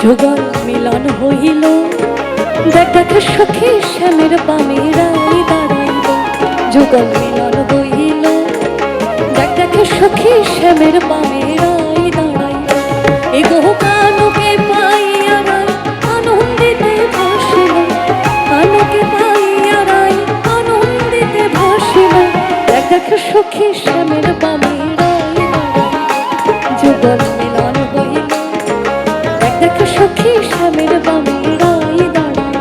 যুগল মিলন হইল, দেখ দেখ সখী শ্যামের বামে রাই দাঁড়াইল। যুগল মিলন হইল, দেখ দেখ সখী শ্যামের বামে রাই দাঁড়াইল। এগো কানুকে পাইয়া রাই আনন্দিতে ভাসিল, কানুকে পাইয়া রাই আনন্দিতে ভাসিল। দেখ দেখ সখী শ্যামের বামে রাই দাঁড়াইল। যুগল মিলন হইল, দেখ দেখ সখী শ্যামের বামে রাই দাঁড়াইল।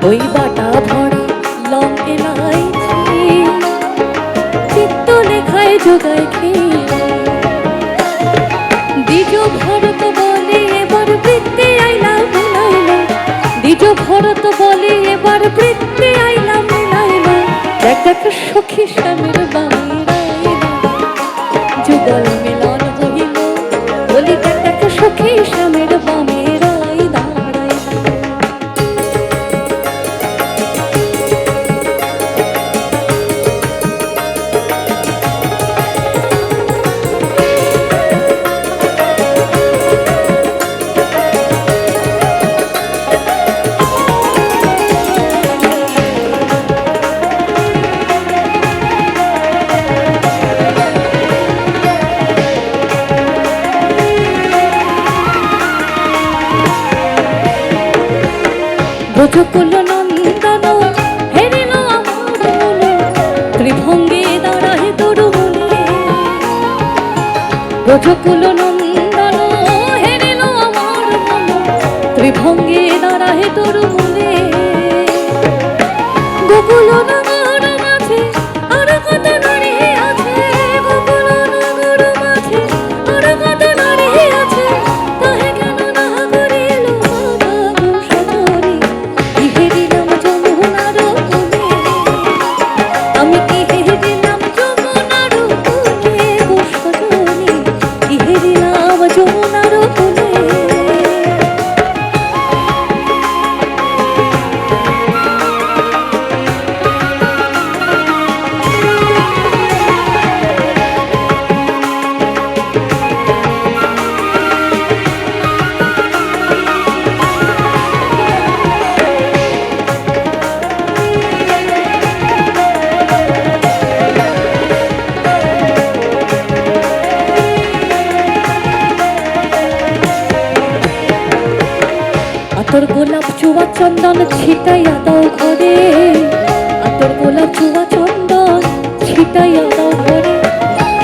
ওই বাটা ভরা লং এলাইচি চিত্ত লেখায় যোগায় খেয়ে। দ্বিজ ভরত বলে এবার বৃত্তে আইলাম মিলাইলাম, দ্বিজ ভরত বলে এবার বৃত্তে আইলাম মিলাইলাম। দেখ দেখ সখী শ্যামের বামে রাই দাঁড়াইল। যুগল মিলন হইল, বলি দেখ দেখ সখী শ্যামের বামে রাই দাঁড়াইল। ব্রজকুল নন্দন হেরিল আমার মনে, ত্রিভঙ্গে দাঁড়ায় তরুমুলে। ব্রজকুল নন্দন হেরিল আমার মনে, ত্রিভঙ্গে দাঁড়ায় তরুমুলে। গোকুল নগর মাঝে আর কত নারী আছে, গোকুল নগর মাঝে আর কত নারী আছে। তাহে কেন না করিল বাবা সজনী, ইহে দিলাম যমুনার কোলে। আমি ইহে দিলাম যমুনার কোলে গো সজনী, ইহে দিলাম যমুনার কোলে। আতর গোলাপ চুয়া চন্দন ছিটাইয়া দাও ঘরে, আতর গোলাপ চুয়া চন্দন ছিটাইয়া দাও ঘরে।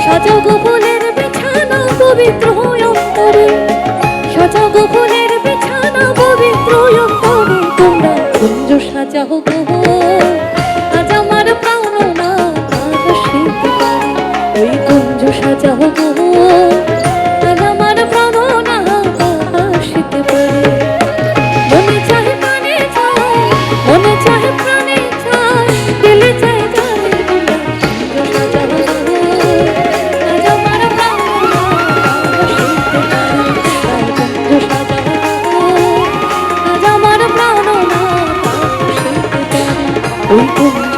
সাজাও গো ফুলের বিছানা পবিত্র অন্তরে, সাজাও গো ফুলের বিছানা পবিত্র অন্তরে। তোমরা কুঞ্জ সাজাও গো আজ আমার প্রাণনাথ আসিতে পারে। ওই কুঞ্জ সাজাও গো আজ আমার প্রাণনাথ আসিতে পারে। মনে চাহে প্রাণে চায়, মনে চাহে প্রাণে চায়, দিলে চায় জানে বিনা। কুঞ্জ সাজাও গো আজ আমার প্রাণনাথ আসিতে পারে। কুঞ্জ সাজাও গো আজ আমার প্রাণনাথ আসিতে পারে। ওই কুঞ্জ